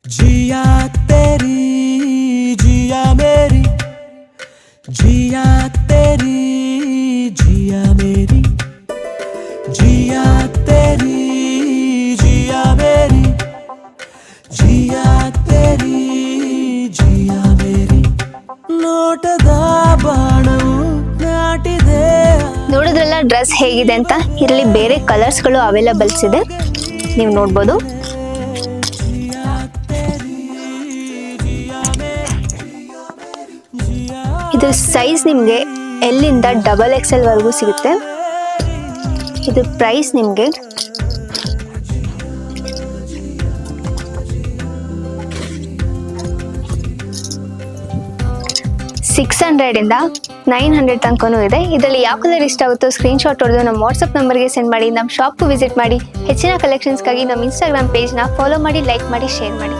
जिया तेरी जिया मेरी जिया तेरी जिया मेरी जिया तेरी जिया मेरी जिया तेरी जिया मेरी ನೋಟದ ಬಾಣವು ನಾಟಿದೆ. ನೋಡಿದ್ರಲ್ಲ ಡ್ರೆಸ್ ಹೇಗಿದೆ ಅಂತ. ಇದರಲ್ಲಿ ಬೇರೆ ಕಲರ್ಸ್ಗಳು ಅವೈಲಬಲ್ಸ್ ಇದೆ, ನೀವು ನೋಡ್ಬೋದು. ಇದ್ರ ಸೈಜ್ ನಿಮಗೆ ಎಲ್ಲಿಂದ XXL ವರೆಗೂ ಸಿಗುತ್ತೆ. ಇದ್ರ ಪ್ರೈಸ್ ನಿಮಗೆ $600 ಇಂದ $900 ತನಕನೂ ಇದೆ. ಇದರಲ್ಲಿ ಯಾವ ಕಲರ್ ಇಷ್ಟ ಆಗುತ್ತೋ ಸ್ಕ್ರೀನ್ಶಾಟ್ ಹೊಡೆದು ನಮ್ಮ ವಾಟ್ಸಪ್ ನಂಬರ್ಗೆ ಸೆಂಡ್ ಮಾಡಿ, ನಮ್ಮ ಶಾಪ್ಗೂ ವಿಸಿಟ್ ಮಾಡಿ. ಹೆಚ್ಚಿನ ಕಲೆಕ್ಷನ್ಸ್ಗಾಗಿ ನಮ್ಮ ಇನ್ಸ್ಟಾಗ್ರಾಮ್ ಪೇಜ್ನ ಫಾಲೋ ಮಾಡಿ, ಲೈಕ್ ಮಾಡಿ, ಶೇರ್ ಮಾಡಿ.